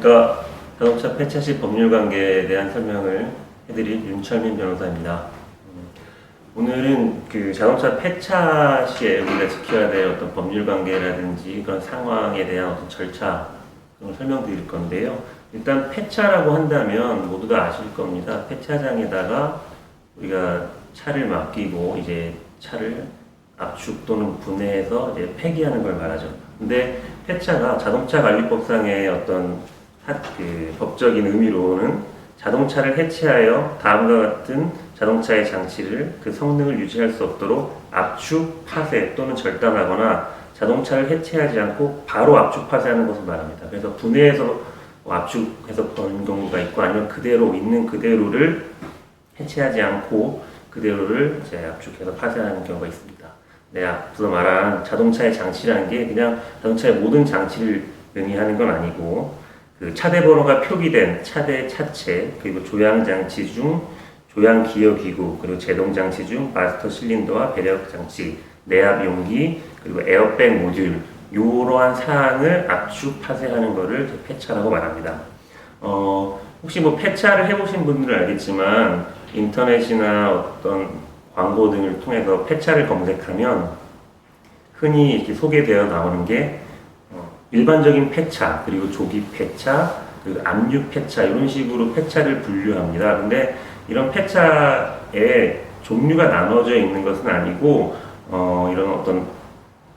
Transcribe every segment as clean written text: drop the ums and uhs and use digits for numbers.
안녕하십니까. 자동차 폐차 시 법률 관계에 대한 설명을 해드릴 윤철민 변호사입니다. 오늘은 그 자동차 폐차 시에 우리가 지켜야 될 어떤 법률 관계라든지 그런 상황에 대한 어떤 절차 등을 설명드릴 건데요. 일단 폐차라고 한다면 모두 다 아실 겁니다. 폐차장에다가 우리가 차를 맡기고 이제 차를 압축 또는 분해해서 이제 폐기하는 걸 말하죠. 근데 폐차가 자동차 관리법상의 어떤 법적인 의미로는 자동차를 해체하여 다음과 같은 자동차의 장치를 그 성능을 유지할 수 없도록 압축, 파쇄 또는 절단하거나 자동차를 해체하지 않고 바로 압축, 파쇄하는 것을 말합니다. 그래서 분해해서 압축해서 버는 경우가 있고 아니면 그대로 있는 그대로를 해체하지 않고 그대로를 이제 압축해서 파쇄하는 경우가 있습니다. 앞서 말한 자동차의 장치라는 게 그냥 자동차의 모든 장치를 의미하는 건 아니고 그 차대 번호가 표기된 차대 차체 그리고 조향 장치 중 조향 기어 기구 그리고 제동 장치 중 마스터 실린더와 배력 장치, 내압 용기 그리고 에어백 모듈 이러한 사항을 압축 파쇄하는 것을 폐차라고 말합니다. 혹시 뭐 폐차를 해보신 분들은 알겠지만 인터넷이나 어떤 광고 등을 통해서 폐차를 검색하면 흔히 이렇게 소개되어 나오는 게 일반적인 폐차, 그리고 조기 폐차, 그리고 압류 폐차 이런 식으로 폐차를 분류합니다. 근데 이런 폐차의 종류가 나눠져 있는 것은 아니고 이런 어떤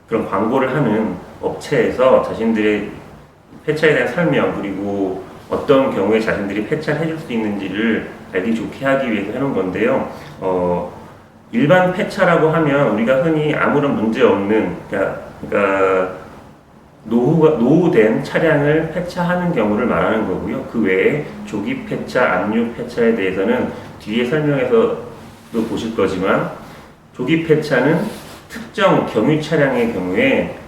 그런 광고를 하는 업체에서 자신들의 폐차에 대한 설명 그리고 어떤 경우에 자신들이 폐차를 해줄 수 있는지를 알기 좋게 하기 위해서 해놓은 건데요. 일반 폐차라고 하면 우리가 흔히 아무런 문제 없는 그러니까 노후된 차량을 폐차하는 경우를 말하는 거고요. 그 외에 조기 폐차, 압류 폐차에 대해서는 뒤에 설명에서도 보실 거지만 조기 폐차는 특정 경유 차량의 경우에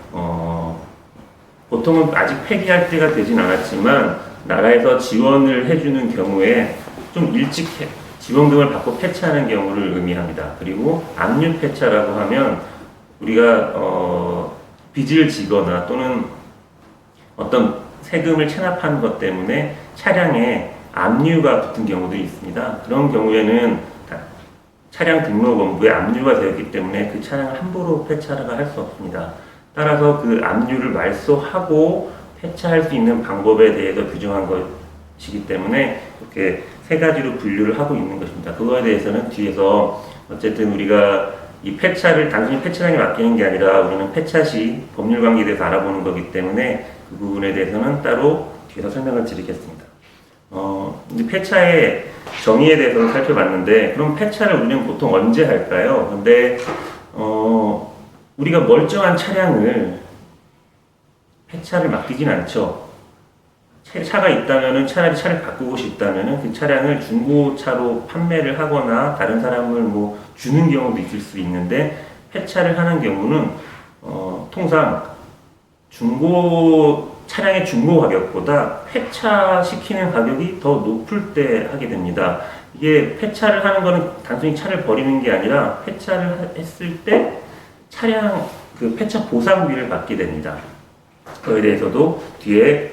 보통은 아직 폐기할 때가 되진 않았지만 나라에서 지원을 해주는 경우에 좀 일찍 지원금을 받고 폐차하는 경우를 의미합니다. 그리고 압류 폐차라고 하면 우리가 빚을 지거나 또는 어떤 세금을 체납한 것 때문에 차량에 압류가 붙은 경우도 있습니다. 그런 경우에는 차량 등록원부에 압류가 되었기 때문에 그 차량을 함부로 폐차가 할 수 없습니다. 따라서 그 압류를 말소하고 폐차할 수 있는 방법에 대해서 규정한 것이기 때문에 이렇게 세 가지로 분류를 하고 있는 것입니다. 그거에 대해서는 뒤에서 어쨌든 우리가 이 폐차를 단순히 폐차장에 맡기는 게 아니라 우리는 폐차 시 법률 관계에 대해서 알아보는 거기 때문에 그 부분에 대해서는 따로 뒤에서 설명을 드리겠습니다. 이제 폐차의 정의에 대해서 살펴봤는데 그럼 폐차를 우리는 보통 언제 할까요? 근데 우리가 멀쩡한 차량을 폐차를 맡기진 않죠. 차가 있다면은 차라리 차를 바꾸고 싶다면은 그 차량을 중고차로 판매를 하거나 다른 사람을 뭐 주는 경우도 있을 수 있는데 폐차를 하는 경우는 통상 차량의 중고 가격보다 폐차시키는 가격이 더 높을 때 하게 됩니다. 이게 폐차를 하는 거는 단순히 차를 버리는 게 아니라 폐차를 했을 때 차량 그 폐차 보상비를 받게 됩니다. 그거에 대해서도 뒤에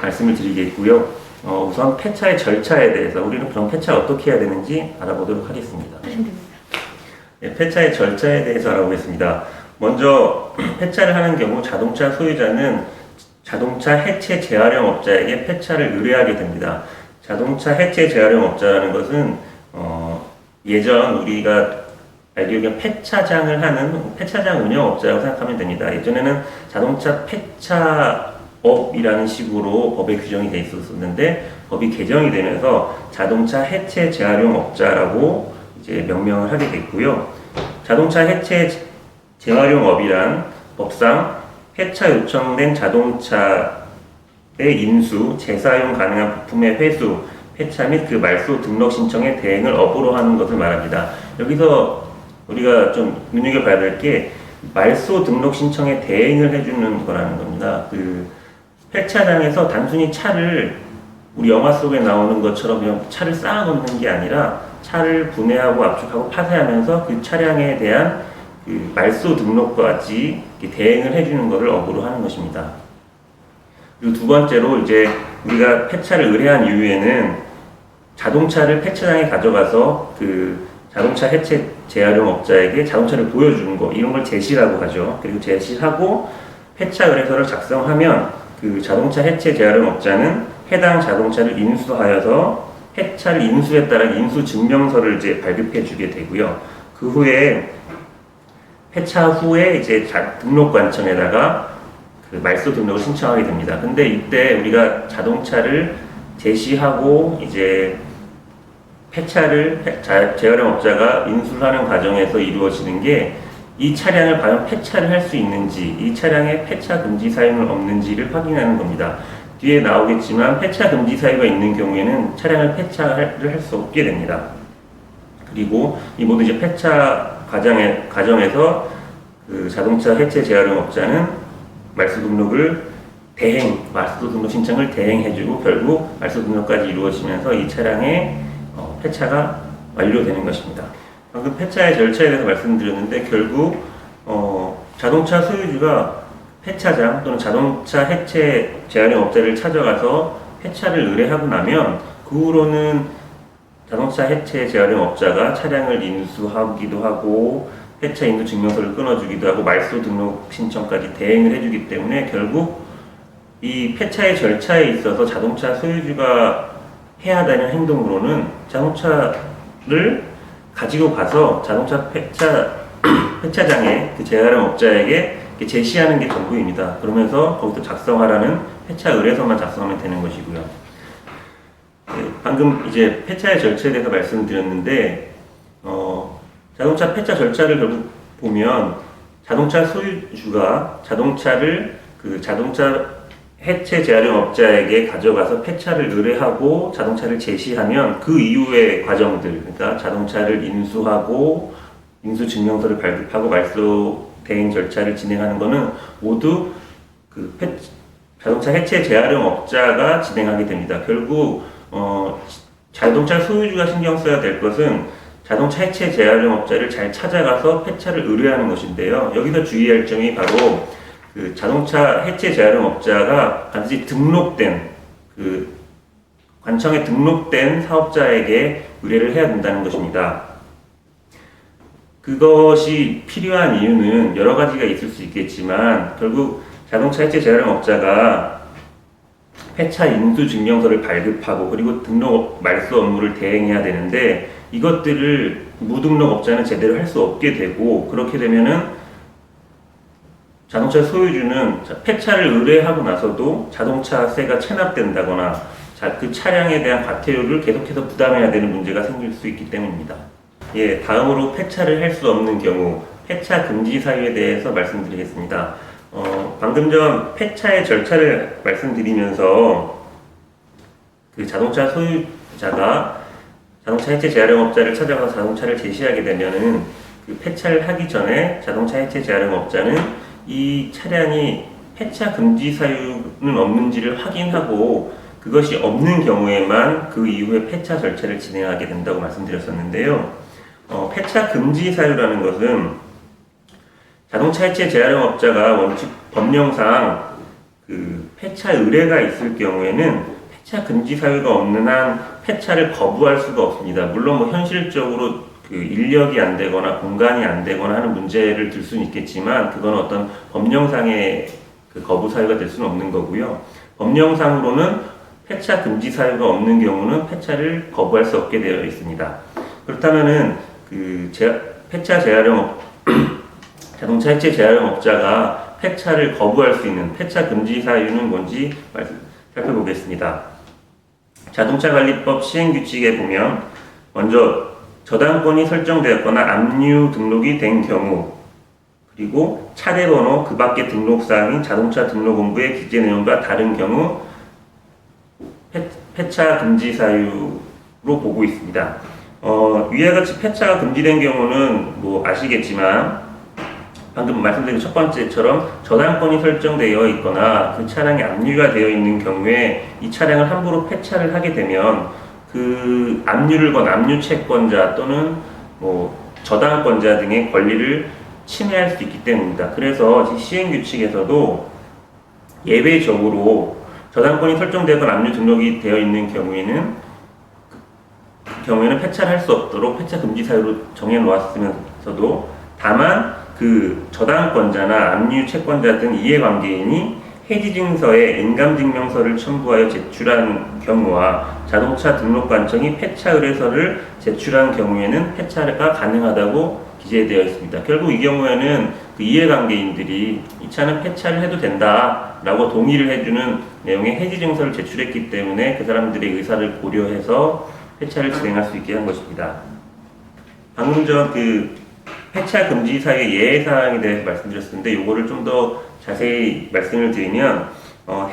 말씀을 드리겠고요. 우선 폐차의 절차에 대해서 우리는 그럼 폐차 어떻게 해야 되는지 알아보도록 하겠습니다. 네, 폐차의 절차에 대해서 알아보겠습니다. 먼저 폐차를 하는 경우 자동차 소유자는 자동차 해체 재활용 업자에게 폐차를 의뢰하게 됩니다. 자동차 해체 재활용 업자라는 것은 예전 우리가 알기로 폐차장을 하는 폐차장 운영업자라고 생각하면 됩니다. 예전에는 자동차 폐차업이라는 식으로 법에 규정이 되어 있었는데 법이 개정이 되면서 자동차 해체 재활용 업자라고 이제 명명을 하게 됐고요. 자동차 해체 재활용업이란 법상 폐차 요청된 자동차의 인수, 재사용 가능한 부품의 회수, 폐차 및 그 말소 등록 신청의 대행을 업으로 하는 것을 말합니다. 여기서 우리가 좀 눈여겨봐야 될 게 말소 등록 신청에 대행을 해주는 거라는 겁니다. 그 폐차장에서 단순히 차를 우리 영화 속에 나오는 것처럼 그냥 차를 쌓아놓는 게 아니라 차를 분해하고 압축하고 파쇄하면서 그 차량에 대한 그 말소 등록까지 대행을 해주는 것을 업으로 하는 것입니다. 그리고 두 번째로 이제 우리가 폐차를 의뢰한 이후에는 자동차를 폐차장에 가져가서 그 자동차 해체 재활용 업자에게 자동차를 보여주는 거, 이런 걸 제시라고 하죠. 그리고 제시하고 폐차 의뢰서를 작성하면 그 자동차 해체 재활용 업자는 해당 자동차를 인수하여서 폐차를 인수했다는 인수 증명서를 이제 발급해 주게 되고요. 그 후에 폐차 후에 이제 등록관청에다가 그 말소 등록을 신청하게 됩니다. 근데 이때 우리가 자동차를 제시하고 이제 폐차를 재활용 업자가 인수를 하는 과정에서 이루어지는 게 이 차량을 과연 폐차를 할 수 있는지, 이 차량에 폐차 금지 사유는 없는지를 확인하는 겁니다. 뒤에 나오겠지만 폐차 금지 사유가 있는 경우에는 차량을 폐차를 할 수 없게 됩니다. 그리고 이 모든 이제 폐차 과정에서 그 자동차 해체 재활용 업자는 말소 등록을 말소 등록 신청을 대행해주고 결국 말소 등록까지 이루어지면서 이 차량의 폐차가 완료되는 것입니다. 방금 폐차의 절차에 대해서 말씀드렸는데 결국 자동차 소유주가 폐차장 또는 자동차 해체 재활용 업자를 찾아가서 폐차를 의뢰하고 나면 그 후로는 자동차 해체 재활용 업자가 차량을 인수하기도 하고 폐차 인수 증명서를 끊어주기도 하고 말소 등록 신청까지 대행을 해주기 때문에 결국 이 폐차의 절차에 있어서 자동차 소유주가 해야 되는 행동으로는 자동차를 가지고 가서 자동차 폐차장에 그 재활용 업자에게 제시하는 게 전부입니다. 그러면서 거기서 작성하라는 폐차 의뢰서만 작성하면 되는 것이고요. 네, 방금 이제 폐차의 절차에 대해서 말씀드렸는데 자동차 폐차 절차를 결국 보면 자동차 소유주가 자동차를 그 자동차 해체 재활용 업자에게 가져가서 폐차를 의뢰하고 자동차를 제시하면 그 이후의 과정들, 그러니까 자동차를 인수하고 인수 증명서를 발급하고 말소 대행 절차를 진행하는 것은 모두 그 자동차 해체 재활용 업자가 진행하게 됩니다. 결국 자동차 소유주가 신경 써야 될 것은 자동차 해체 재활용 업자를 잘 찾아가서 폐차를 의뢰하는 것인데요. 여기서 주의할 점이 바로 그 자동차 해체 재활용 업자가 반드시 등록된 그 관청에 등록된 사업자에게 의뢰를 해야 된다는 것입니다. 그것이 필요한 이유는 여러 가지가 있을 수 있겠지만 결국 자동차 해체 재활용 업자가 폐차 인수 증명서를 발급하고 그리고 등록 말소 업무를 대행해야 되는데 이것들을 무등록 업자는 제대로 할 수 없게 되고 그렇게 되면은 자동차 소유주는 폐차를 의뢰하고 나서도 자동차세가 체납된다거나 그 차량에 대한 과태료를 계속해서 부담해야 되는 문제가 생길 수 있기 때문입니다. 예, 다음으로 폐차를 할 수 없는 경우 폐차 금지 사유에 대해서 말씀드리겠습니다. 방금 전 폐차의 절차를 말씀드리면서 그 자동차 소유자가 자동차 해체 재활용 업자를 찾아가서 자동차를 제시하게 되면은 그 폐차를 하기 전에 자동차 해체 재활용 업자는 이 차량이 폐차 금지 사유는 없는지를 확인하고 그것이 없는 경우에만 그 이후에 폐차 절차를 진행하게 된다고 말씀드렸었는데요. 폐차 금지 사유라는 것은 자동차 해체 재활용 업자가 원칙 법령상 그 폐차 의뢰가 있을 경우에는 폐차 금지 사유가 없는 한 폐차를 거부할 수가 없습니다. 물론 뭐 현실적으로 그 인력이 안 되거나 공간이 안 되거나 하는 문제를 들 수는 있겠지만 그건 어떤 법령상의 그 거부 사유가 될 수는 없는 거고요. 법령상으로는 폐차 금지 사유가 없는 경우는 폐차를 거부할 수 없게 되어 있습니다. 그렇다면은 그 폐차 재활용 자동차 해체 재활용 업자가 폐차를 거부할 수 있는 폐차 금지 사유는 뭔지 살펴보겠습니다. 자동차관리법 시행규칙에 보면 먼저 저당권이 설정되었거나 압류 등록이 된 경우 그리고 차례번호 그 밖의 등록사항인 자동차 등록본부의 기재 내용과 다른 경우 폐차 금지 사유로 보고 있습니다. 위와 같이 폐차가 금지된 경우는 뭐 아시겠지만 방금 말씀드린 첫 번째처럼 저당권이 설정되어 있거나 그 차량이 압류가 되어 있는 경우에 이 차량을 함부로 폐차를 하게 되면 그 압류를 건 압류 채권자 또는 뭐 저당권자 등의 권리를 침해할 수 있기 때문입니다. 그래서 시행규칙에서도 예외적으로 저당권이 설정되건 압류 등록이 되어 있는 경우에는 폐차를 할 수 없도록 폐차 금지 사유로 정해 놓았으면서도 다만 그 저당권자나 압류 채권자 등 이해관계인이 해지 증서에 엔감증명서를 첨부하여 제출한 경우와 자동차 등록관청이 폐차 의뢰서를 제출한 경우에는 폐차가 가능하다고 기재되어 있습니다. 결국 이 경우에는 그 이해관계인들이 이 차는 폐차를 해도 된다라고 동의를 해주는 내용의 해지 증서를 제출했기 때문에 그 사람들의 의사를 고려해서 폐차를 진행할 수 있게 한 것입니다. 방금 전 그 폐차 금지 사유의 예외 사항에 대해서 말씀드렸었는데 이거를 좀 더 자세히 말씀을 드리면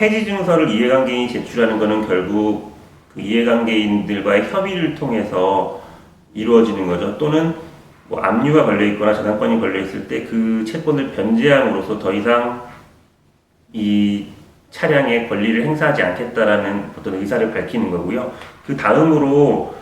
해지 증서를 이해관계인이 제출하는 것은 결국 그 이해관계인들과의 협의를 통해서 이루어지는 거죠. 또는 뭐 압류가 걸려 있거나 저당권이 걸려 있을 때 그 채권을 변제함으로써 더 이상 이 차량의 권리를 행사하지 않겠다라는 어떤 의사를 밝히는 거고요. 그 다음으로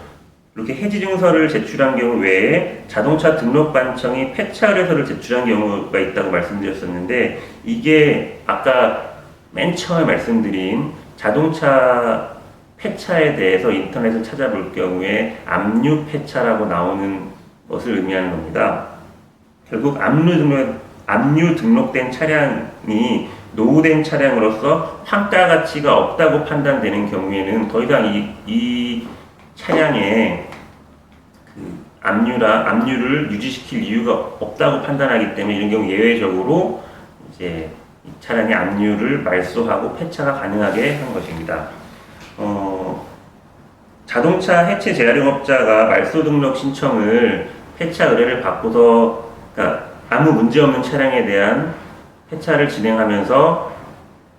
이렇게 해지 증서를 제출한 경우 외에 자동차 등록관청이 폐차 의뢰서를 제출한 경우가 있다고 말씀드렸었는데 이게 아까 맨 처음에 말씀드린 자동차 폐차에 대해서 인터넷을 찾아볼 경우에 압류 폐차라고 나오는 것을 의미하는 겁니다. 결국 압류 등록된 차량이 노후된 차량으로서 환가 가치가 없다고 판단되는 경우에는 더 이상 이 차량의 그 압류를 유지시킬 이유가 없다고 판단하기 때문에 이런 경우 예외적으로 이제 이 차량의 압류를 말소하고 폐차가 가능하게 한 것입니다. 자동차 해체 재활용업자가 말소 등록 신청을 폐차 의뢰를 받고서 그러니까 아무 문제 없는 차량에 대한 폐차를 진행하면서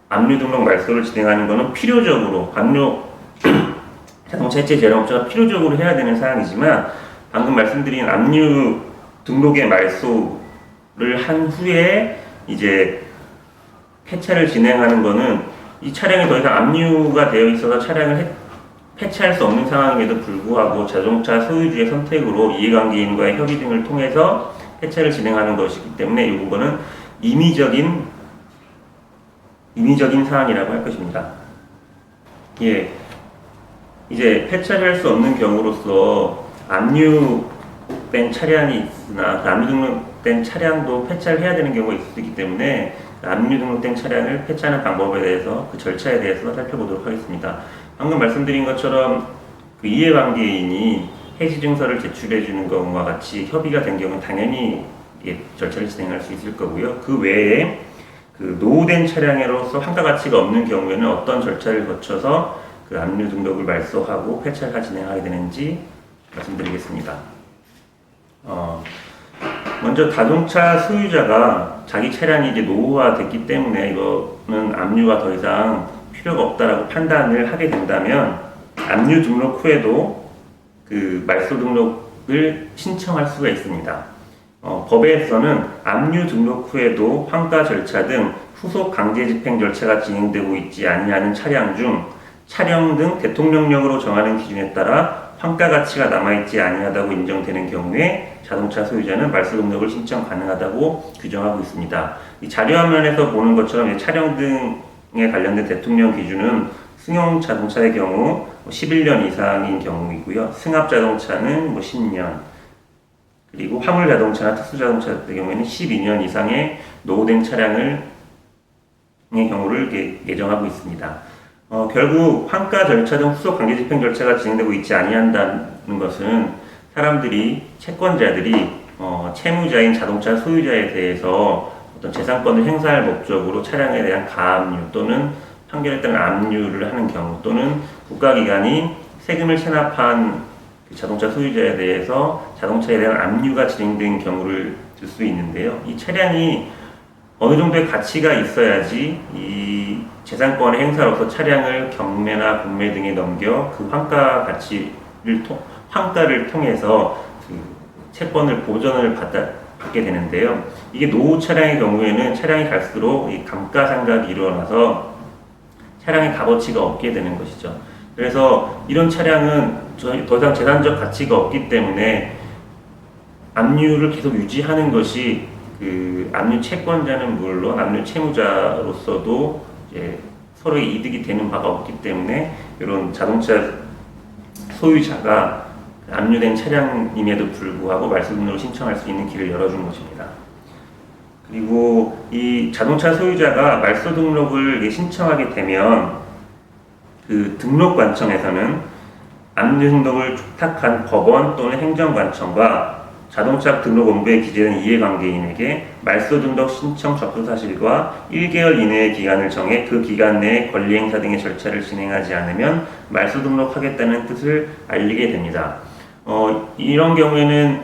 압류 등록 말소를 진행하는 것은 필요적으로 자동차 해체 재활용업자가 필요적으로 해야 되는 사항이지만 방금 말씀드린 압류 등록의 말소를 한 후에 이제 폐차를 진행하는 것은 이 차량이 더 이상 압류가 되어 있어서 차량을 폐차할 수 없는 상황임에도 불구하고 자동차 소유주의 선택으로 이해관계인과의 협의 등을 통해서 폐차를 진행하는 것이기 때문에 이 부분은 임의적인 사항이라고 할 것입니다. 예, 이제 폐차를 할 수 없는 경우로서 압류된 차량이 있으나 그 압류 등록된 차량도 폐차를 해야 되는 경우가 있을 수 있기 때문에 압류 등록된 차량을 폐차하는 방법에 대해서 그 절차에 대해서 살펴보도록 하겠습니다. 방금 말씀드린 것처럼 그 이해관계인이 해지 증서를 제출해 주는 것과 같이 협의가 된 경우는 당연히 절차를 진행할 수 있을 거고요. 그 외에 그 노후된 차량으로서 환가 가치가 없는 경우에는 어떤 절차를 거쳐서 그 압류 등록을 말소하고 폐차가 진행하게 되는지 말씀드리겠습니다. 먼저 자동차 소유자가 자기 차량이 이제 노후화됐기 때문에 이거는 압류가 더 이상 필요가 없다라고 판단을 하게 된다면 압류 등록 후에도 그 말소 등록을 신청할 수가 있습니다. 법에서는 압류 등록 후에도 환가 절차 등 후속 강제 집행 절차가 진행되고 있지 아니하는 차량 중 차량 등 대통령령으로 정하는 기준에 따라 환가 가치가 남아있지 아니하다고 인정되는 경우에 자동차 소유자는 말소 등록을 신청 가능하다고 규정하고 있습니다. 이 자료화면에서 보는 것처럼 차량 등에 관련된 대통령 기준은 승용 자동차의 경우 11년 이상인 경우이고요. 승합 자동차는 10년, 그리고 화물 자동차나 특수 자동차 같은 경우에는 12년 이상의 노후된 차량의 경우를 예정하고 있습니다. 결국 환가 절차 등 후속 강제 집행 절차가 진행되고 있지 아니한다는 것은 채권자들이 채무자인 자동차 소유자에 대해서 어떤 재산권을 행사할 목적으로 차량에 대한 가압류 또는 판결에 따른 압류를 하는 경우 또는 국가기관이 세금을 체납한 그 자동차 소유자에 대해서 자동차에 대한 압류가 진행된 경우를 들 수 있는데요. 이 차량이 어느 정도의 가치가 있어야지 이 재산권의 행사로서 차량을 경매나 공매 등에 넘겨 그 환가를 통해서 그 채권을 보전을 받게 되는데요. 이게 노후 차량의 경우에는 차량이 갈수록 이 감가상각이 일어나서 차량의 값어치가 없게 되는 것이죠. 그래서 이런 차량은 더 이상 재산적 가치가 없기 때문에 압류를 계속 유지하는 것이 그 압류 채권자는 물론 압류 채무자로서도 이제 서로의 이득이 되는 바가 없기 때문에 이런 자동차 소유자가 압류된 차량임에도 불구하고 말소 등록을 신청할 수 있는 길을 열어준 것입니다. 그리고 이 자동차 소유자가 말소 등록을 신청하게 되면 그 등록관청에서는 압류 등록을 촉탁한 법원 또는 행정관청과 자동차 등록본부에 기재된 이해관계인에게 말소 등록 신청 접수 사실과 1개월 이내의 기간을 정해 그 기간 내에 권리행사 등의 절차를 진행하지 않으면 말소 등록하겠다는 뜻을 알리게 됩니다. 이런 경우에는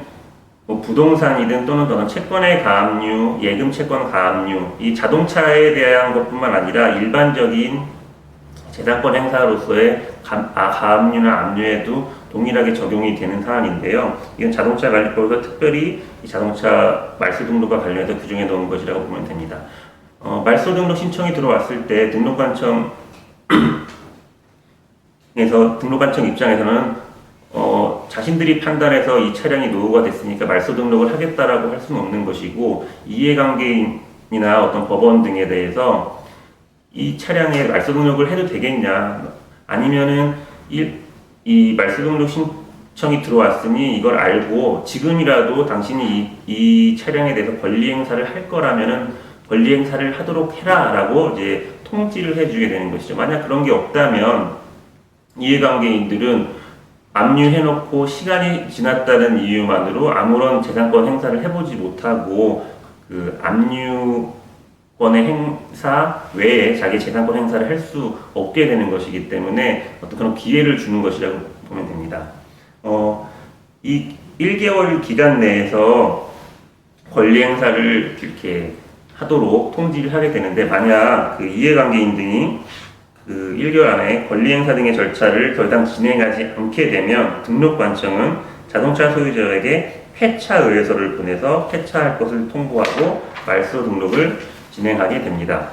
부동산이든 또는 어떤 채권의 가압류, 예금 채권 가압류, 이 자동차에 대한 것뿐만 아니라 일반적인 재산권 행사로서의 가압류나 압류에도 동일하게 적용이 되는 사안인데요. 이건 자동차 관리법에서 특별히 이 자동차 말소 등록과 관련해서 규정해 놓은 것이라고 보면 됩니다. 말소 등록 신청이 들어왔을 때 등록관청 입장에서는 자신들이 판단해서 이 차량이 노후가 됐으니까 말소 등록을 하겠다라고 할 수는 없는 것이고, 이해관계인이나 어떤 법원 등에 대해서 이 차량에 말소 등록을 해도 되겠냐, 아니면은 이 말소 등록 신청이 들어왔으니 이걸 알고 지금이라도 당신이 이 차량에 대해서 권리 행사를 할 거라면은 권리 행사를 하도록 해라라고 이제 통지를 해주게 되는 것이죠. 만약 그런 게 없다면 이해관계인들은 압류해놓고 시간이 지났다는 이유만으로 아무런 재산권 행사를 해보지 못하고 그 압류권의 행사 외에 자기 재산권 행사를 할 수 없게 되는 것이기 때문에 어떤 그런 기회를 주는 것이라고 보면 됩니다. 이 1개월 기간 내에서 권리 행사를 이렇게 하도록 통지를 하게 되는데, 만약 그 이해관계인 등이 그 1개월 안에 권리 행사 등의 절차를 더 이상 진행하지 않게 되면 등록관청은 자동차 소유자에게 폐차 의뢰서를 보내서 폐차할 것을 통보하고 말소 등록을 진행하게 됩니다.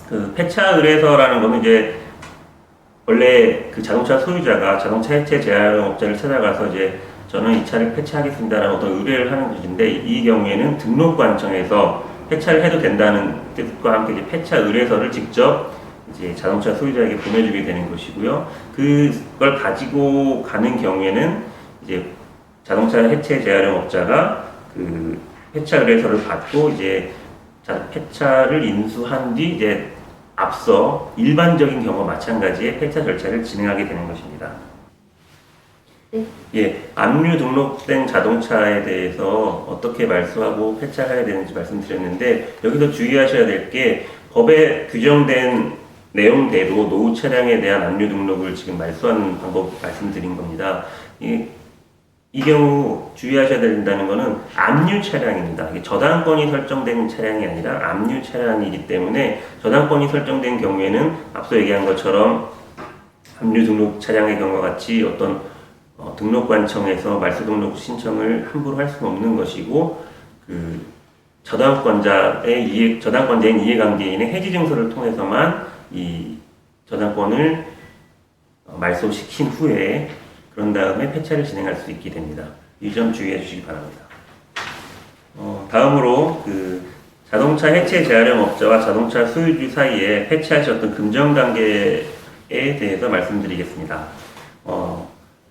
그 폐차 의뢰서라는 것은 이제 원래 그 자동차 소유자가 자동차 해체 재활용업자를 찾아가서 이제 저는 이 차를 폐차하겠습니다라는 어떤 의뢰를 하는 것인데, 이 경우에는 등록관청에서 폐차를 해도 된다는 뜻과 함께 이제 폐차 의뢰서를 직접 이제 자동차 소유자에게 보내주게 되는 것이고요. 그걸 가지고 가는 경우에는 이제 자동차 해체 재활용업자가 그 폐차 의뢰서를 받고 이제 폐차를 인수한 뒤 이제 앞서 일반적인 경우와 마찬가지의 폐차 절차를 진행하게 되는 것입니다. 네. 예, 압류 등록된 자동차에 대해서 어떻게 말소하고 폐차해야 되는지 말씀드렸는데, 여기서 주의하셔야 될 게 법에 규정된 내용대로 노후 차량에 대한 압류 등록을 지금 말소하는 방법 말씀드린 겁니다. 이 경우 주의하셔야 된다는 것은 압류 차량입니다. 이게 저당권이 설정된 차량이 아니라 압류 차량이기 때문에, 저당권이 설정된 경우에는 앞서 얘기한 것처럼 압류 등록 차량의 경우와 같이 어떤 등록관청에서 말소 등록 신청을 함부로 할 수는 없는 것이고, 그 저당권자인 이해관계인의 해지 증서를 통해서만 이 저당권을 말소시킨 후에 그런 다음에 폐차를 진행할 수 있게 됩니다. 이 점 주의해 주시기 바랍니다. 다음으로 그 자동차 해체 재활용업자와 자동차 소유주 사이에 폐차하셨던 금전관계에 대해서 말씀드리겠습니다.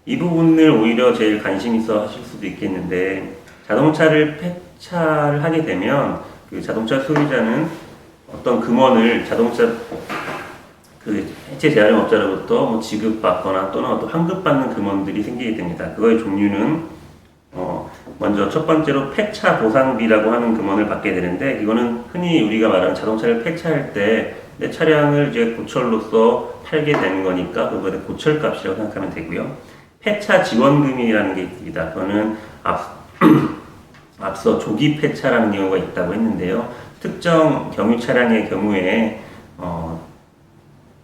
이 부분을 오히려 제일 관심 있어 하실 수도 있겠는데, 자동차를 폐차를 하게 되면 그 자동차 소유자는 어떤 금원을 자동차 그 해체 재활용업자로부터 뭐 지급받거나 또는 어떤 환급받는 금원들이 생기게 됩니다. 그거의 종류는 먼저 첫 번째로 폐차 보상비라고 하는 금원을 받게 되는데, 이거는 흔히 우리가 말하는 자동차를 폐차할 때 내 차량을 이제 고철로서 팔게 되는 거니까 그거에 고철값이라고 생각하면 되고요. 폐차 지원금이라는 게 있습니다. 그거는 앞서 조기 폐차라는 경우가 있다고 했는데요. 특정 경유 차량의 경우에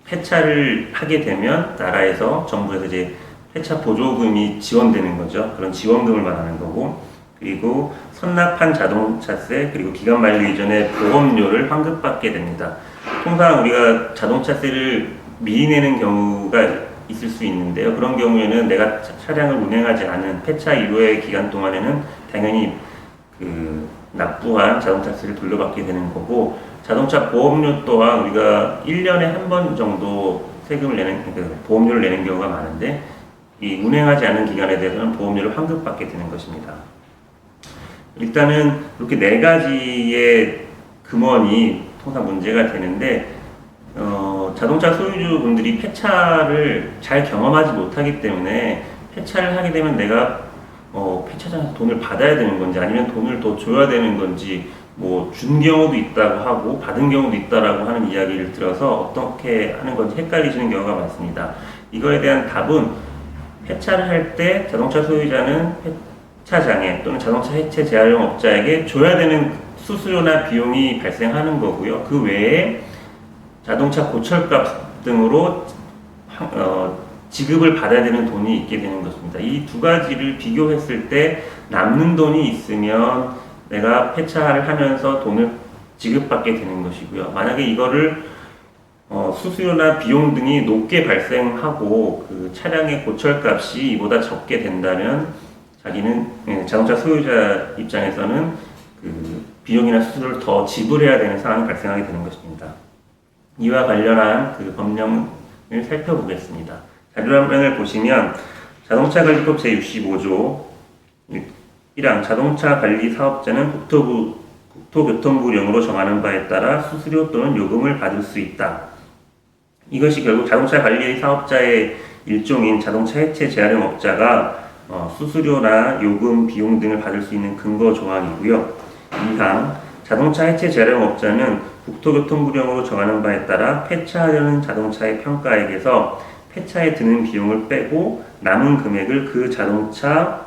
폐차를 하게 되면 나라에서 정부에서 이제 폐차 보조금이 지원되는 거죠. 그런 지원금을 말하는 거고, 그리고 선납한 자동차세 그리고 기간 만료 이전에 보험료를 환급받게 됩니다. 통상 우리가 자동차세를 미리 내는 경우가 있을 수 있는데요. 그런 경우에는 내가 차량을 운행하지 않은 폐차 이후의 기간 동안에는 당연히 그 납부한 자동차세를 돌려받게 되는 거고, 자동차 보험료 또한 우리가 1년에 한 번 정도 세금을 내는, 그러니까 보험료를 내는 경우가 많은데, 이 운행하지 않은 기간에 대해서는 보험료를 환급받게 되는 것입니다. 일단은 이렇게 네 가지의 금원이 통상 문제가 되는데, 자동차 소유주분들이 폐차를 잘 경험하지 못하기 때문에 폐차를 하게 되면 내가 폐차장에서 돈을 받아야 되는 건지 아니면 돈을 더 줘야 되는 건지 뭐 준 경우도 있다고 하고 받은 경우도 있다라고 하는 이야기를 들어서 어떻게 하는 건지 헷갈리시는 경우가 많습니다. 이거에 대한 답은 폐차를 할 때 자동차 소유자는 폐차장에 또는 자동차 해체 재활용 업자에게 줘야 되는 수수료나 비용이 발생하는 거고요. 그 외에 자동차 고철값 등으로 지급을 받아야 되는 돈이 있게 되는 것입니다. 이 두 가지를 비교했을 때 남는 돈이 있으면 내가 폐차를 하면서 돈을 지급받게 되는 것이고요. 만약에 이거를 수수료나 비용 등이 높게 발생하고 그 차량의 고철값이 이보다 적게 된다면 자기는 자동차 소유자 입장에서는 그 비용이나 수수료를 더 지불해야 되는 상황이 발생하게 되는 것입니다. 이와 관련한 그 법령을 살펴보겠습니다. 자료화면을 보시면 자동차관리법 제65조 1항 자동차 관리 사업자는 국토교통부령으로 정하는 바에 따라 수수료 또는 요금을 받을 수 있다. 이것이 결국 자동차 관리 사업자의 일종인 자동차 해체 재활용 업자가 수수료나 요금, 비용 등을 받을 수 있는 근거 조항이고요. 2항 자동차 해체 재활용 업자는 국토교통부령으로 정하는 바에 따라 폐차하려는 자동차의 평가액에서 폐차에 드는 비용을 빼고 남은 금액을 그 자동차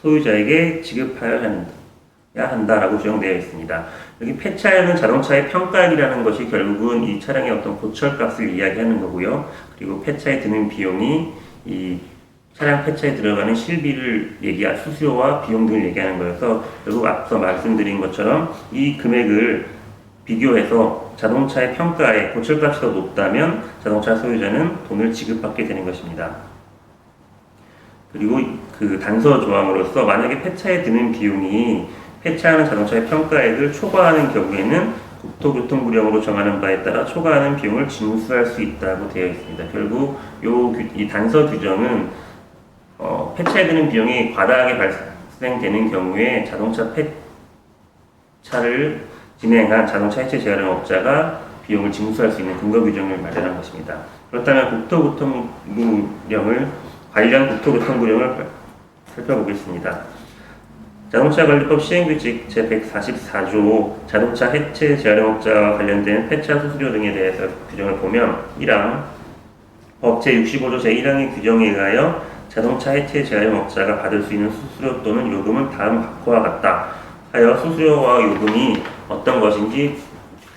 소유자에게 지급하여야 한다라고 규정되어 있습니다. 여기 폐차하려는 자동차의 평가액이라는 것이 결국은 이 차량의 어떤 고철값을 이야기하는 거고요. 그리고 폐차에 드는 비용이 이 차량 폐차에 들어가는 실비를 얘기할 수수료와 비용 등을 얘기하는 거여서 결국 앞서 말씀드린 것처럼 이 금액을 비교해서 자동차의 평가에 고철값이 더 높다면 자동차 소유자는 돈을 지급받게 되는 것입니다. 그리고 그 단서 조항으로서 만약에 폐차에 드는 비용이 폐차하는 자동차의 평가액을 초과하는 경우에는 국토교통부령으로 정하는 바에 따라 초과하는 비용을 징수할 수 있다고 되어 있습니다. 결국 이 단서 규정은 폐차에 드는 비용이 과다하게 발생되는 경우에 자동차 폐차를 진행한 자동차 해체 재활용 업자가 비용을 징수할 수 있는 근거 규정을 마련한 것입니다. 그렇다면 관련 국토교통부령을 살펴보겠습니다. 자동차관리법 시행규칙 제144조 자동차 해체 재활용 업자와 관련된 폐차 수수료 등에 대해서 규정을 보면 1항 법 제65조 제1항의 규정에 의하여 자동차 해체 재활용 업자가 받을 수 있는 수수료 또는 요금은 다음 바와 같다 하여 수수료와 요금이 어떤 것인지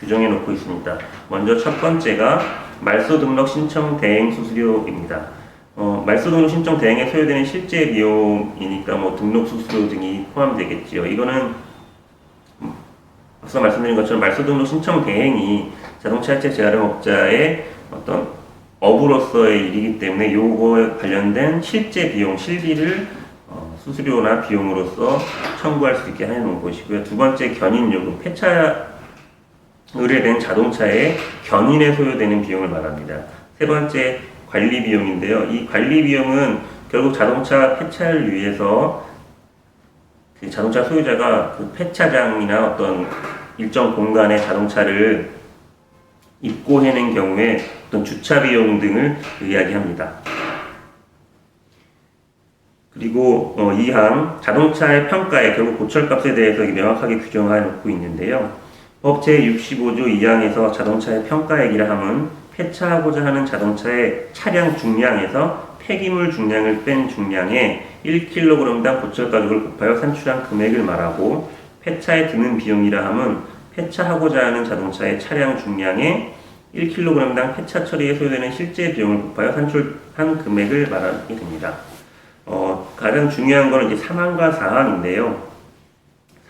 규정해 놓고 있습니다. 먼저 첫 번째가 말소 등록 신청 대행 수수료입니다. 말소 등록 신청 대행에 소요되는 실제 비용이니까 뭐 등록 수수료 등이 포함되겠지요. 이거는 앞서 말씀드린 것처럼 말소 등록 신청 대행이 자동차 해체 재활용 업자의 어떤 업으로서의 일이기 때문에 요거에 관련된 실제 비용, 실비를 수수료나 비용으로서 청구할 수 있게 해놓은 것이고요. 두 번째 견인 요금, 폐차 의뢰된 자동차의 견인에 소요되는 비용을 말합니다. 세 번째 관리 비용인데요. 이 관리 비용은 결국 자동차 폐차를 위해서 그 자동차 소유자가 그 폐차장이나 어떤 일정 공간에 자동차를 입고해낸 경우에 어떤 주차 비용 등을 이야기합니다. 그리고 2항 자동차의 평가에 결국 고철값에 대해서 명확하게 규정해 놓고 있는데요. 법 제65조 2항에서 자동차의 평가액이라 함은 폐차하고자 하는 자동차의 차량 중량에서 폐기물 중량을 뺀 중량에 1kg당 고철가격을 곱하여 산출한 금액을 말하고 폐차에 드는 비용이라 함은 폐차하고자 하는 자동차의 차량 중량에 1kg당 폐차 처리에 소요되는 실제 비용을 곱하여 산출한 금액을 말하게 됩니다. 가장 중요한 것은 이제 3항과 4항인데요.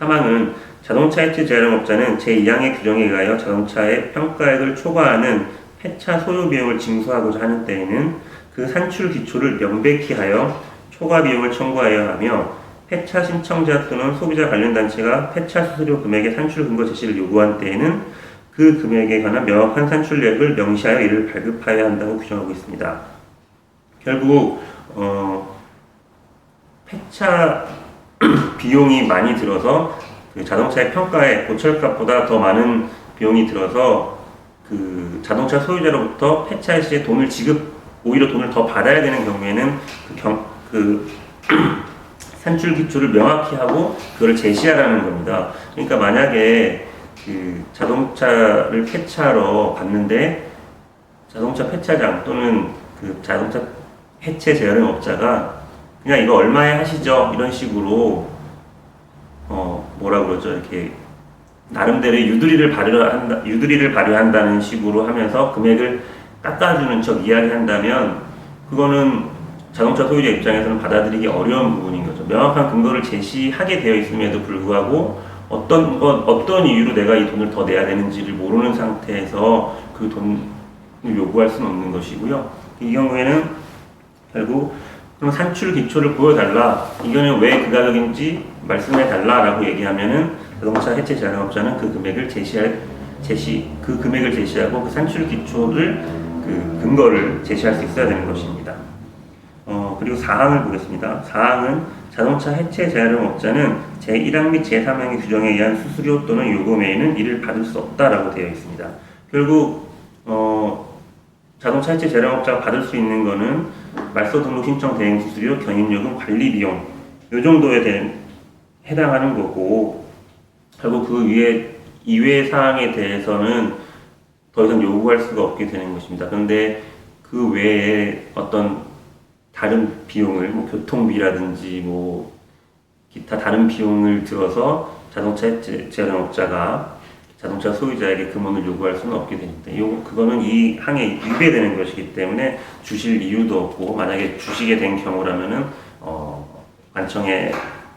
3항은 자동차 해체 재활용 업자는 제2항의 규정에 의하여 자동차의 평가액을 초과하는 폐차 소요 비용을 징수하고자 하는 때에는 그 산출 기초를 명백히 하여 초과 비용을 청구하여야 하며 폐차 신청자 또는 소비자 관련 단체가 폐차 수수료 금액의 산출 근거 제시를 요구한 때에는 그 금액에 관한 명확한 산출액을 명시하여 이를 발급하여야 한다고 규정하고 있습니다. 결국 폐차 비용이 많이 들어서 그 자동차의 평가에 고철값보다 더 많은 비용이 들어서 그 자동차 소유자로부터 폐차 시에 오히려 돈을 더 받아야 되는 경우에는 그 산출 기초를 명확히 하고 그걸 제시하라는 겁니다. 그러니까 만약에 그 자동차를 폐차하러 갔는데 자동차 폐차장 또는 그 자동차 해체 재활용 업자가 그냥 이거 얼마에 하시죠? 이런 식으로 뭐라 그러죠? 이렇게 나름대로 유두리를 발휘한다는 식으로 하면서 금액을 깎아주는 척 이야기한다면 그거는 자동차 소유자 입장에서는 받아들이기 어려운 부분인 거죠. 명확한 근거를 제시하게 되어 있음에도 불구하고 어떤 이유로 내가 이 돈을 더 내야 되는지를 모르는 상태에서 그 돈을 요구할 수는 없는 것이고요. 이 경우에는 결국 그럼 산출 기초를 보여달라. 이거는 왜 그 가격인지 말씀해달라라고 얘기하면은 자동차 해체 재활용업자는 그 금액을 그 금액을 제시하고 그 산출 기초를 그 근거를 제시할 수 있어야 되는 것입니다. 그리고 4항을 보겠습니다. 4항은 자동차 해체 재활용업자는 제1항 및 제3항의 규정에 의한 수수료 또는 요금 외에는 이를 받을 수 없다라고 되어 있습니다. 결국 자동차 해체 재활용업자가 받을 수 있는 거는 말소 등록 신청 대행 수수료, 견인요금, 관리 비용 이 정도에 해당하는 거고 결국 그 이외의 사항에 대해서는 더 이상 요구할 수가 없게 되는 것입니다. 그런데 그 외에 어떤 다른 비용을 교통비라든지 기타 다른 비용을 들어서 자동차 해체 재활용업자가 자동차 소유자에게 금원을 요구할 수는 없게 됩니다. 그거는 이 항에 위배되는 것이기 때문에 주실 이유도 없고 만약에 주시게 된 경우라면은 관청에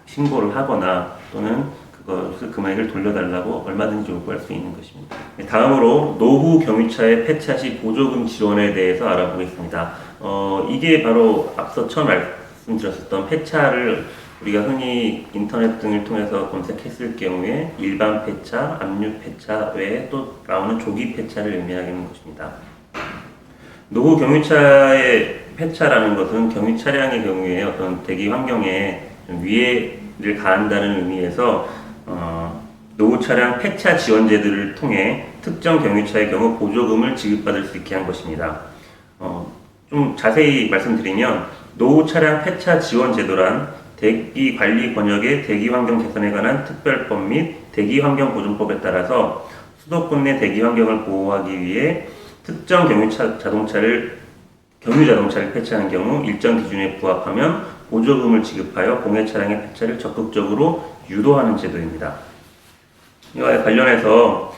신고를 하거나 또는 그것을 금액을 돌려달라고 얼마든지 요구할 수 있는 것입니다. 다음으로 노후 경유차의 폐차 시 보조금 지원에 대해서 알아보겠습니다. 이게 바로 앞서 처음 말씀드렸었던 폐차를 우리가 흔히 인터넷 등을 통해서 검색했을 경우에 일반 폐차, 압류 폐차 외에 또 나오는 조기 폐차를 의미하는 것입니다. 노후 경유차의 폐차라는 것은 경유 차량의 경우에 어떤 대기 환경에 위해를 가한다는 의미에서 노후 차량 폐차 지원제들을 통해 특정 경유차의 경우 보조금을 지급받을 수 있게 한 것입니다. 좀 자세히 말씀드리면 노후 차량 폐차 지원제도란 대기 관리 권역의 대기 환경 개선에 관한 특별법 및 대기 환경 보존법에 따라서 수도권 내 대기 환경을 보호하기 위해 특정 경유 자동차를 폐차하는 경우 일정 기준에 부합하면 보조금을 지급하여 공해 차량의 폐차를 적극적으로 유도하는 제도입니다. 이와 관련해서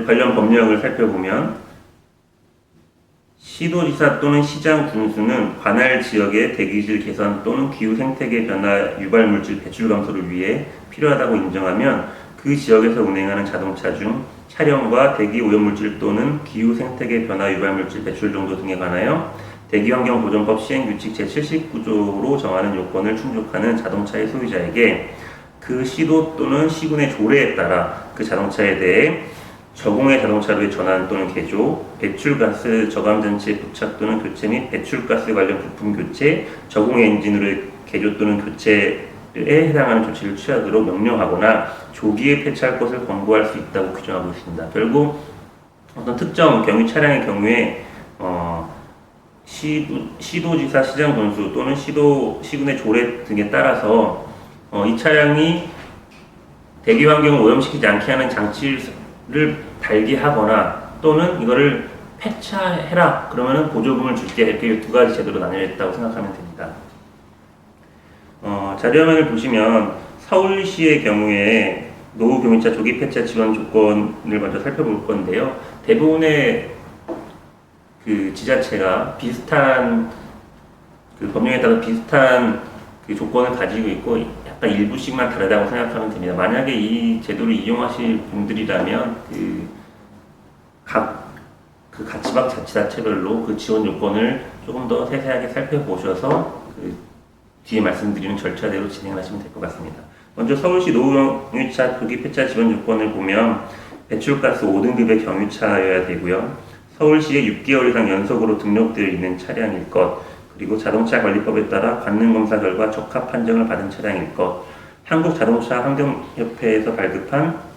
관련 법령을 살펴보면 시도지사 또는 시장 군수는 관할 지역의 대기질 개선 또는 기후 생태계 변화 유발 물질 배출 감소를 위해 필요하다고 인정하면 그 지역에서 운행하는 자동차 중 차량과 대기 오염물질 또는 기후 생태계 변화 유발 물질 배출 정도 등에 관하여 대기환경보존법 시행규칙 제79조로 정하는 요건을 충족하는 자동차의 소유자에게 그 시도 또는 시군의 조례에 따라 그 자동차에 대해 저공해 자동차로의 전환 또는 개조, 배출가스 저감장치의 부착 또는 교체 및 배출가스 관련 부품 교체, 저공해 엔진으로의 개조 또는 교체에 해당하는 조치를 취하도록 명령하거나 조기에 폐차할 것을 권고할 수 있다고 규정하고 있습니다. 결국 어떤 특정 경유 차량의 경우에 시도지사, 시장군수 또는 시군의 조례 등에 따라서 이 차량이 대기 환경을 오염시키지 않게 하는 장치를 달게 하거나 또는 이거를 폐차해라 그러면은 보조금을 줄게 이렇게 두 가지 제도로 나뉘어 있다고 생각하면 됩니다. 자료화면을 보시면 서울시의 경우에 노후 경유차 조기 폐차 지원 조건을 먼저 살펴볼 건데요. 대부분의 그 지자체가 비슷한 그 법령에 따라 비슷한 그 조건을 가지고 있고 약간 일부씩만 다르다고 생각하면 됩니다. 만약에 이 제도를 이용하실 분들이라면 각 가치박 자치단체별로 그 지원 요건을 조금 더 세세하게 살펴보셔서 그 뒤에 말씀드리는 절차대로 진행하시면 될 것 같습니다. 먼저 서울시 노후경유차 조기 폐차 지원 조건을 보면 배출가스 5등급의 경유차여야 되고요. 서울시에 6개월 이상 연속으로 등록되어 있는 차량일 것, 그리고 자동차 관리법에 따라 관능검사 결과 적합 판정을 받은 차량일 것, 한국자동차 환경협회에서 발급한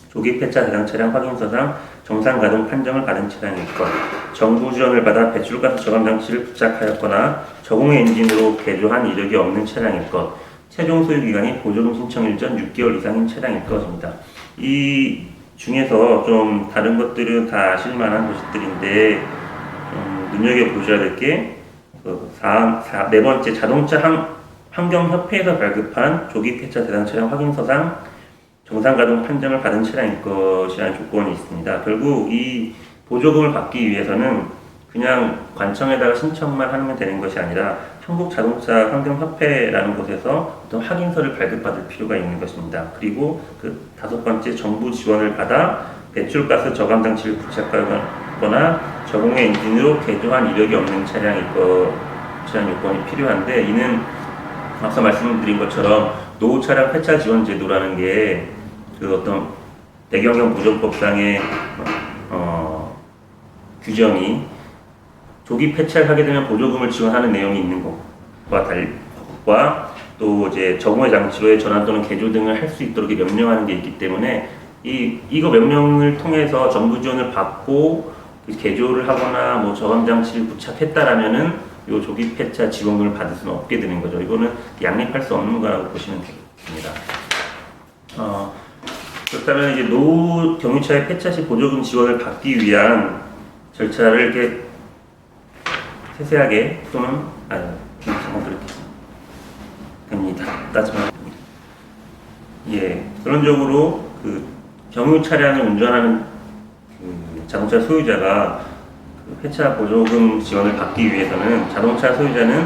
조기 폐차 대상 차량 확인서상 정상 가동 판정을 받은 차량일 것, 정부 지원을 받아 배출가스 저감 장치를 부착하였거나 저공해 엔진으로 개조한 이력이 없는 차량일 것, 최종 소유 기간이 보조금 신청일 전 6개월 이상인 차량일 것입니다. 이 중에서 좀 다른 것들은 다 아실만한 것들인데 눈여겨보셔야 될 게 네 번째 자동차 환경협회에서 발급한 조기 폐차 대상 차량 확인서상 정상 가동 판정을 받은 차량일 것이라는 조건이 있습니다. 결국 이 보조금을 받기 위해서는 그냥 관청에다가 신청만 하면 되는 것이 아니라 한국자동차 환경협회라는 곳에서 어떤 확인서를 발급받을 필요가 있는 것입니다. 그리고 그 5번째 정부 지원을 받아 배출가스 저감 장치를 부착하거나 저공해 엔진으로 개조한 이력이 없는 차량일 것이라는 요건이 필요한데, 이는 앞서 말씀드린 것처럼 노후 차량 폐차 지원 제도라는 게 그 어떤 배경형 보존법상의 규정이 조기 폐차를 하게 되면 보조금을 지원하는 내용이 있는 것과 또 이제 저공해 장치로의 전환 또는 개조 등을 할 수 있도록 명령하는 게 있기 때문에 이거 명령을 통해서 정부 지원을 받고 개조를 하거나 뭐 저감 장치를 부착했다라면은 이 조기 폐차 지원금을 받을 수는 없게 되는 거죠. 이거는 양립할 수 없는 거라고 보시면 되겠습니다. 그렇다면 이제 노후 경유차의 폐차 시 보조금 지원을 받기 위한 절차를 이렇게 세세하게 또는 잠깐 그렇게 됩니다. 따지면 결론적으로 그 경유 차량을 운전하는 그 자동차 소유자가 그 폐차 보조금 지원을 받기 위해서는 자동차 소유자는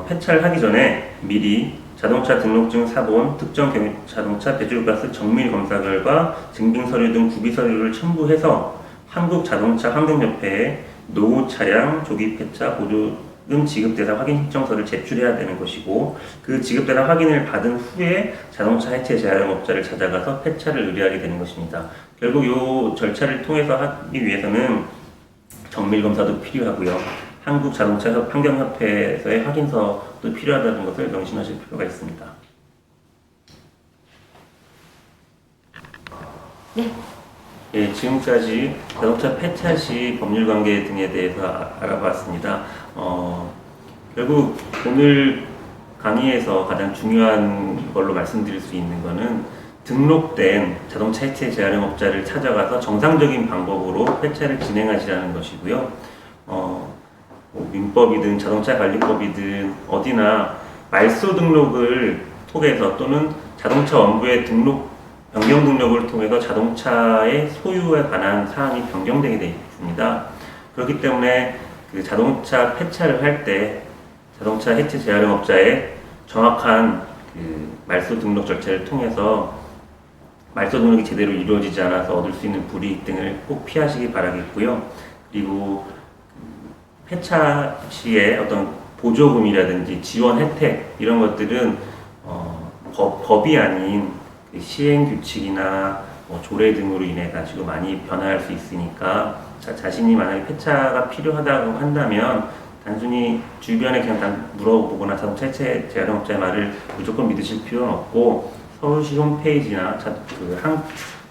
폐차를 하기 전에 미리 자동차 등록증 사본, 특정 경유 자동차 배출가스 정밀 검사 결과 증빙 서류 등 구비 서류를 첨부해서 한국자동차 환경협회에 노후 차량 조기 폐차 보조금 지급 대상 확인 신청서를 제출해야 되는 것이고, 그 지급 대상 확인을 받은 후에 자동차 해체 재활용업자를 찾아가서 폐차를 의뢰하게 되는 것입니다. 결국 이 절차를 통해서 하기 위해서는 정밀 검사도 필요하고요. 한국자동차 환경협회에서의 확인서도 필요하다는 것을 명심하실 필요가 있습니다. 네. 지금까지 자동차 폐차 시 법률 관계 등에 대해서 알아봤습니다. 결국 오늘 강의에서 가장 중요한 걸로 말씀드릴 수 있는 것은 등록된 자동차 해체 재활용업자를 찾아가서 정상적인 방법으로 폐차를 진행하시라는 것이고요. 민법이든 자동차 관리법이든 어디나 말소 등록을 통해서 또는 자동차 원부의 변경 등록을 통해서 자동차의 소유에 관한 사항이 변경되게 되어 있습니다. 그렇기 때문에 그 자동차 폐차를 할 때 자동차 해체 재활용업자의 정확한 그 말소 등록 절차를 통해서 말소 등록이 제대로 이루어지지 않아서 얻을 수 있는 불이익 등을 꼭 피하시기 바라겠고요. 그리고 폐차 시에 어떤 보조금이라든지 지원 혜택 이런 것들은 법이 아닌 그 시행 규칙이나 조례 등으로 인해 가지고 많이 변화할 수 있으니까 자신이 만약에 폐차가 필요하다고 한다면 단순히 주변에 그냥 물어보거나 자동차 해체 재활용업자의 말을 무조건 믿으실 필요는 없고, 서울시 홈페이지나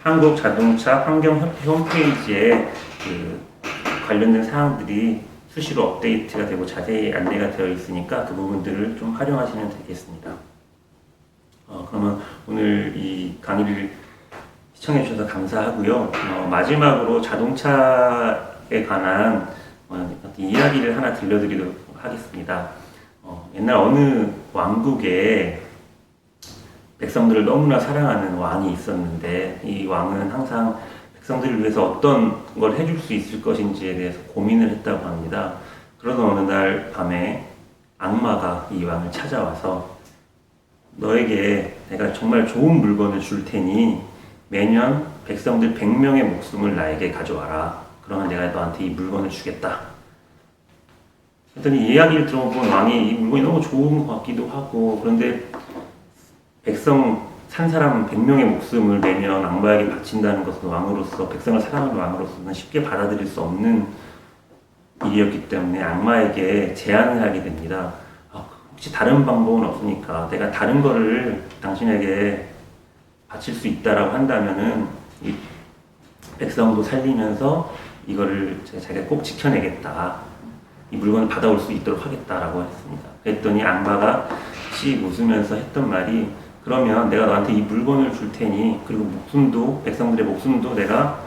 한국 자동차 환경협회 홈페이지에 그 관련된 사항들이 수시로 업데이트가 되고 자세히 안내가 되어 있으니까 그 부분들을 좀 활용하시면 되겠습니다. 그러면 오늘 이 강의를 시청해 주셔서 감사하고요. 마지막으로 자동차에 관한 이야기를 하나 들려드리도록 하겠습니다. 옛날 어느 왕국에 백성들을 너무나 사랑하는 왕이 있었는데, 이 왕은 항상 백성들을 위해서 어떤 걸 해줄 수 있을 것인지에 대해서 고민을 했다고 합니다. 그러던 어느 날 밤에 악마가 이 왕을 찾아와서 너에게 내가 정말 좋은 물건을 줄 테니 매년 백성들 100명의 목숨을 나에게 가져와라. 그러면 내가 너한테 이 물건을 주겠다. 했더니 이야기를 들어본 왕이 이 물건이 너무 좋은 것 같기도 하고, 그런데 백성 산 사람 100명의 목숨을 내면 악마에게 바친다는 것은 왕으로서, 백성을 사랑하는 왕으로서는 쉽게 받아들일 수 없는 일이었기 때문에 악마에게 제안을 하게 됩니다. 혹시 다른 방법은 없으니까 내가 다른 거를 당신에게 바칠 수 있다라고 한다면은 이 백성도 살리면서 이거를 자기가 꼭 지켜내겠다. 이 물건을 받아올 수 있도록 하겠다라고 했습니다. 그랬더니 악마가 씩 웃으면서 했던 말이, 그러면 내가 너한테 이 물건을 줄 테니, 그리고 목숨도, 백성들의 목숨도 내가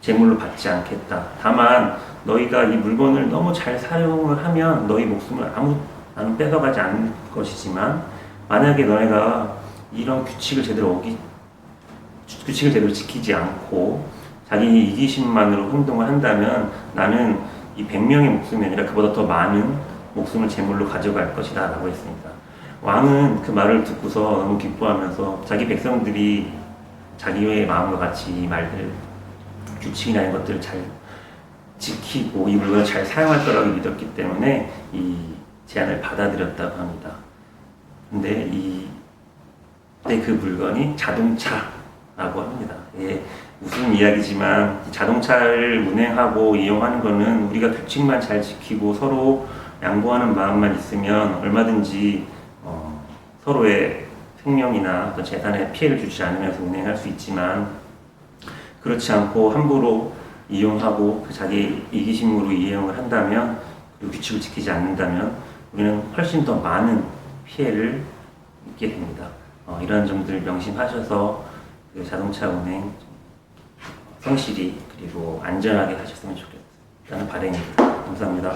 제물로 받지 않겠다. 다만 너희가 이 물건을 너무 잘 사용을 하면 너희 목숨을 나는 뺏어가지 않을 것이지만, 만약에 너네가 이런 규칙을 제대로 지키지 않고 자기 이기심만으로 행동을 한다면 나는 이 100명의 목숨이 아니라 그보다 더 많은 목숨을 제물로 가져갈 것이다 라고 했습니다. 왕은 그 말을 듣고서 너무 기뻐하면서 자기 백성들이 자기의 마음과 같이 이 말들, 규칙이나 이런 것들을 잘 지키고 이 물건을 잘 사용할 거라고 믿었기 때문에 이 제안을 받아들였다고 합니다. 근데 그 물건이 자동차라고 합니다. 이게 무슨 이야기지만 자동차를 운행하고 이용하는 거는 우리가 규칙만 잘 지키고 서로 양보하는 마음만 있으면 얼마든지 서로의 생명이나 어떤 재산에 피해를 주지 않으면서 운행할 수 있지만, 그렇지 않고 함부로 이용하고 자기 이기심으로 이용을 한다면, 그리고 규칙을 지키지 않는다면 우리는 훨씬 더 많은 피해를 입게 됩니다. 이런 점들을 명심하셔서 그 자동차 운행 성실히 그리고 안전하게 하셨으면 좋겠다는 바람입니다. 감사합니다.